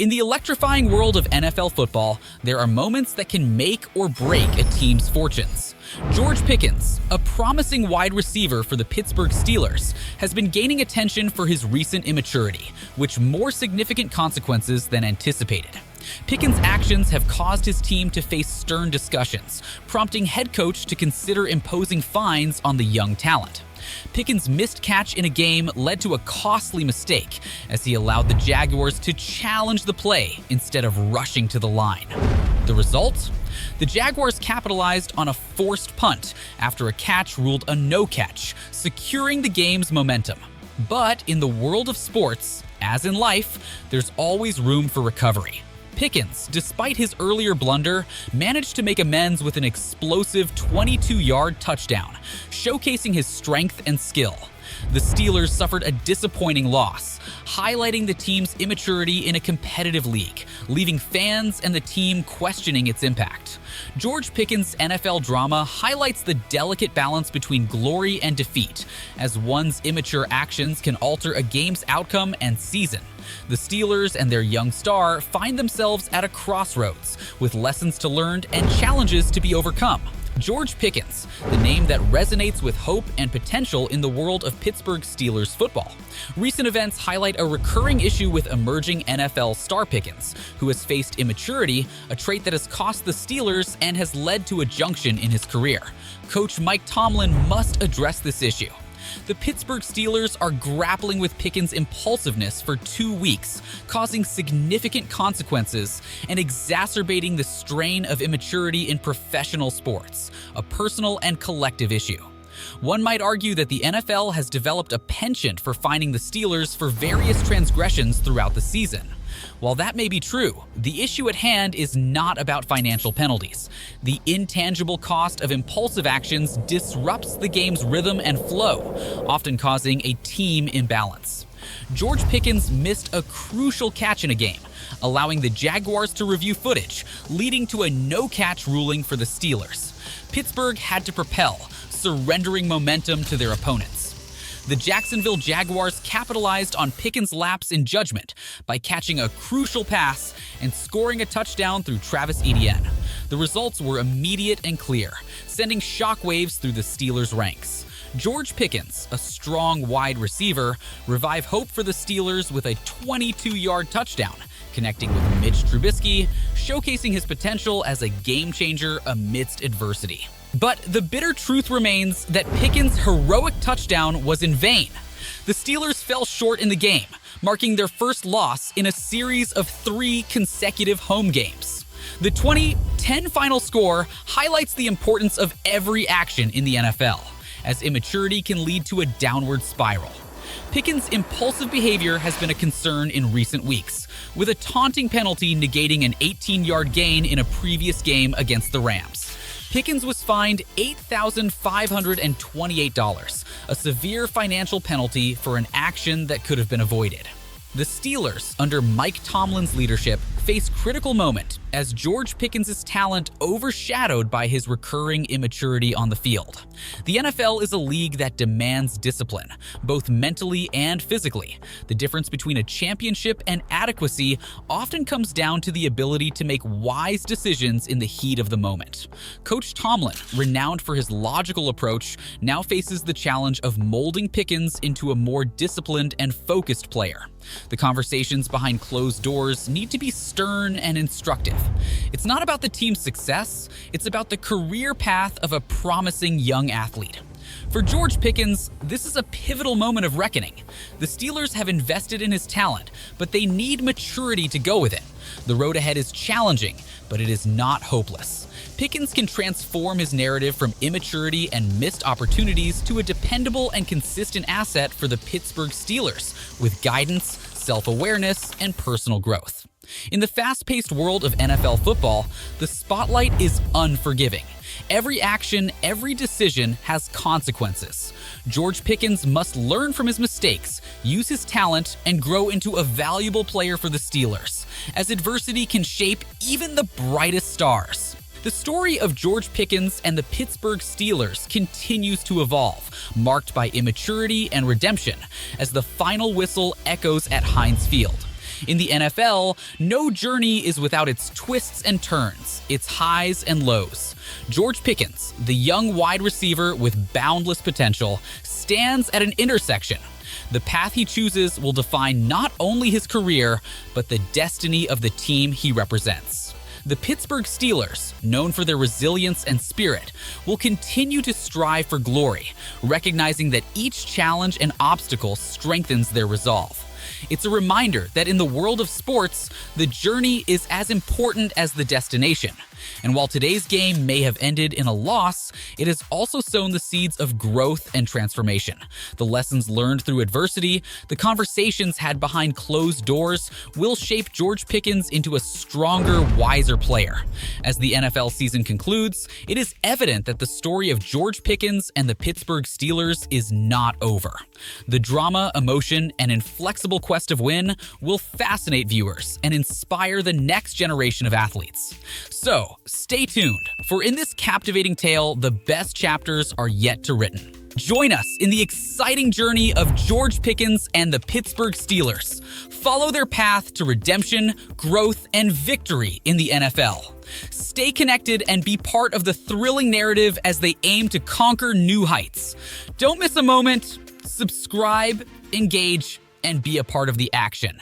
In the electrifying world of NFL football, there are moments that can make or break a team's fortunes. George Pickens, a promising wide receiver for the Pittsburgh Steelers, has been gaining attention for his recent immaturity, with more significant consequences than anticipated. Pickens' actions have caused his team to face stern discussions, prompting head coach to consider imposing fines on the young talent. Pickens' missed catch in a game led to a costly mistake, as he allowed the Jaguars to challenge the play instead of rushing to the line. The result? The Jaguars capitalized on a forced punt after a catch ruled a no catch, securing the game's momentum. But in the world of sports, as in life, there's always room for recovery. Pickens, despite his earlier blunder, managed to make amends with an explosive 22-yard touchdown, showcasing his strength and skill. The Steelers suffered a disappointing loss, highlighting the team's immaturity in a competitive league, leaving fans and the team questioning its impact. George Pickens' NFL drama highlights the delicate balance between glory and defeat, as one's immature actions can alter a game's outcome and season. The Steelers and their young star find themselves at a crossroads, with lessons to learn and challenges to be overcome. George Pickens, the name that resonates with hope and potential in the world of Pittsburgh Steelers football. Recent events highlight a recurring issue with emerging NFL star Pickens, who has faced immaturity, a trait that has cost the Steelers and has led to a junction in his career. Coach Mike Tomlin must address this issue. The Pittsburgh Steelers are grappling with Pickens' impulsiveness for 2 weeks, causing significant consequences and exacerbating the strain of immaturity in professional sports, a personal and collective issue. One might argue that the NFL has developed a penchant for fining the Steelers for various transgressions throughout the season. While that may be true, the issue at hand is not about financial penalties. The intangible cost of impulsive actions disrupts the game's rhythm and flow, often causing a team imbalance. George Pickens missed a crucial catch in a game, allowing the Jaguars to review footage, leading to a no-catch ruling for the Steelers. Pittsburgh had to propel, surrendering momentum to their opponents. The Jacksonville Jaguars capitalized on Pickens' lapse in judgment by catching a crucial pass and scoring a touchdown through Travis Etienne. The results were immediate and clear, sending shockwaves through the Steelers' ranks. George Pickens, a strong wide receiver, revived hope for the Steelers with a 22-yard touchdown, connecting with Mitch Trubisky, showcasing his potential as a game-changer amidst adversity. But the bitter truth remains that Pickens' heroic touchdown was in vain. The Steelers fell short in the game, marking their first loss in a series of 3 consecutive home games. The 20-10 final score highlights the importance of every action in the NFL, as immaturity can lead to a downward spiral. Pickens' impulsive behavior has been a concern in recent weeks, with a taunting penalty negating an 18-yard gain in a previous game against the Rams. Pickens was fined $8,528, a severe financial penalty for an action that could have been avoided. The Steelers, under Mike Tomlin's leadership, face critical moment as George Pickens' talent overshadowed by his recurring immaturity on the field. The NFL is a league that demands discipline, both mentally and physically. The difference between a championship and adequacy often comes down to the ability to make wise decisions in the heat of the moment. Coach Tomlin, renowned for his logical approach, now faces the challenge of molding Pickens into a more disciplined and focused player. The conversations behind closed doors need to be stern and instructive. It's not about the team's success, it's about the career path of a promising young athlete. For George Pickens, this is a pivotal moment of reckoning. The Steelers have invested in his talent, but they need maturity to go with it. The road ahead is challenging, but it is not hopeless. Pickens can transform his narrative from immaturity and missed opportunities to a dependable and consistent asset for the Pittsburgh Steelers, with guidance, self-awareness, and personal growth. In the fast-paced world of NFL football, the spotlight is unforgiving. Every action, every decision has consequences. George Pickens must learn from his mistakes, use his talent, and grow into a valuable player for the Steelers, as adversity can shape even the brightest stars. The story of George Pickens and the Pittsburgh Steelers continues to evolve, marked by immaturity and redemption, as the final whistle echoes at Heinz Field. In the NFL, no journey is without its twists and turns, its highs and lows. George Pickens, the young wide receiver with boundless potential, stands at an intersection. The path he chooses will define not only his career, but the destiny of the team he represents. The Pittsburgh Steelers, known for their resilience and spirit, will continue to strive for glory, recognizing that each challenge and obstacle strengthens their resolve. It's a reminder that in the world of sports, the journey is as important as the destination. And while today's game may have ended in a loss, it has also sown the seeds of growth and transformation. The lessons learned through adversity, the conversations had behind closed doors, will shape George Pickens into a stronger, wiser player. As the NFL season concludes, it is evident that the story of George Pickens and the Pittsburgh Steelers is not over. The drama, emotion, and inflexible quest of win will fascinate viewers and inspire the next generation of athletes. So, stay tuned, for in this captivating tale, the best chapters are yet to written. Join us in the exciting journey of George Pickens and the Pittsburgh Steelers. Follow their path to redemption, growth, and victory in the NFL. Stay connected and be part of the thrilling narrative as they aim to conquer new heights. Don't miss a moment. Subscribe, engage, and be a part of the action.